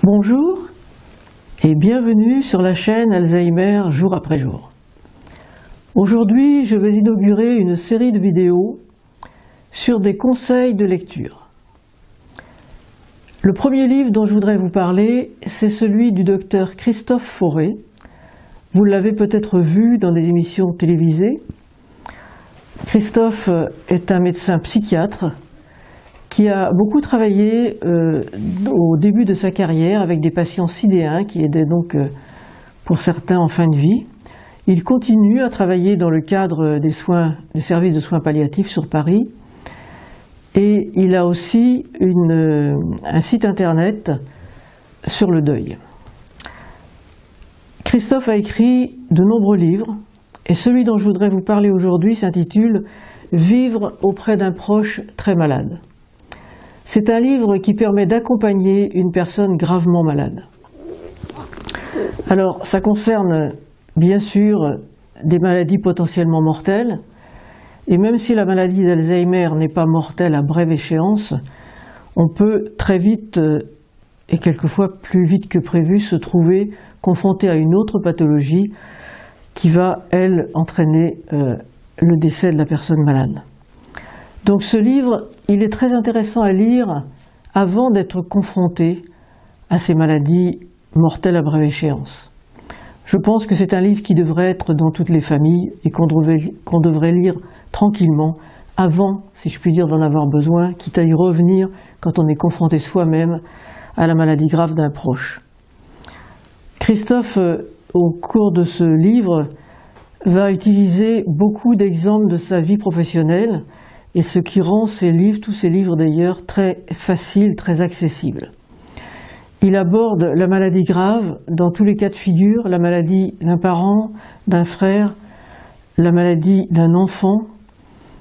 Bonjour et bienvenue sur la chaîne Alzheimer jour après jour. Aujourd'hui, je vais inaugurer une série de vidéos sur des conseils de lecture. Le premier livre dont je voudrais vous parler, c'est celui du docteur Christophe Fauré. Vous l'avez peut-être vu dans des émissions télévisées. Christophe est un médecin psychiatre qui a beaucoup travaillé au début de sa carrière avec des patients sidéens qui aidaient donc pour certains en fin de vie. Il continue à travailler dans le cadre des services de soins palliatifs sur Paris et il a aussi un site internet sur le deuil. Christophe a écrit de nombreux livres et celui dont je voudrais vous parler aujourd'hui s'intitule « Vivre auprès d'un proche très malade ». C'est un livre qui permet d'accompagner une personne gravement malade. Alors, ça concerne bien sûr des maladies potentiellement mortelles, et même si la maladie d'Alzheimer n'est pas mortelle à brève échéance, on peut très vite, et quelquefois plus vite que prévu, se trouver confronté à une autre pathologie qui va, elle, entraîner le décès de la personne malade. Donc ce livre, il est très intéressant à lire avant d'être confronté à ces maladies mortelles à brève échéance. Je pense que c'est un livre qui devrait être dans toutes les familles et qu'on devrait lire tranquillement avant, si je puis dire, d'en avoir besoin, quitte à y revenir quand on est confronté soi-même à la maladie grave d'un proche. Christophe, au cours de ce livre, va utiliser beaucoup d'exemples de sa vie professionnelle et ce qui rend ces livres, tous ces livres d'ailleurs, très faciles, très accessibles. Il aborde la maladie grave dans tous les cas de figure, la maladie d'un parent, d'un frère, la maladie d'un enfant,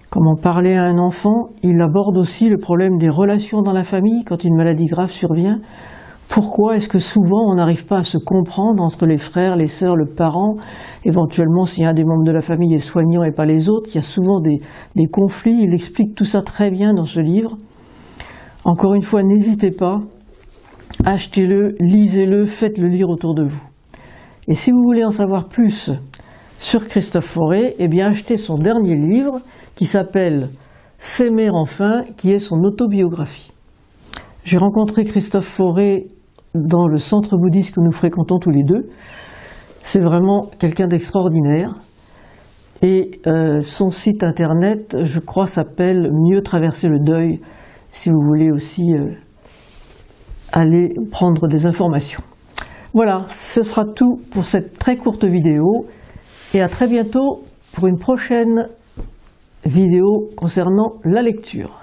comment parler à un enfant. Il aborde aussi le problème des relations dans la famille quand une maladie grave survient. Pourquoi est-ce que souvent on n'arrive pas à se comprendre entre les frères, les sœurs, le parent, éventuellement si un des membres de la famille est soignant et pas les autres, il y a souvent des conflits. Il explique tout ça très bien dans ce livre. Encore une fois, n'hésitez pas, achetez-le, lisez-le, faites-le lire autour de vous. Et si vous voulez en savoir plus sur Christophe Fauré, eh bien achetez son dernier livre qui s'appelle « S'aimer enfin », qui est son autobiographie. J'ai rencontré Christophe Fauré dans le centre bouddhiste que nous fréquentons tous les deux. C'est vraiment quelqu'un d'extraordinaire. Et son site internet, je crois, s'appelle « Mieux traverser le deuil », si vous voulez aussi aller prendre des informations. Voilà, ce sera tout pour cette très courte vidéo. Et à très bientôt pour une prochaine vidéo concernant la lecture.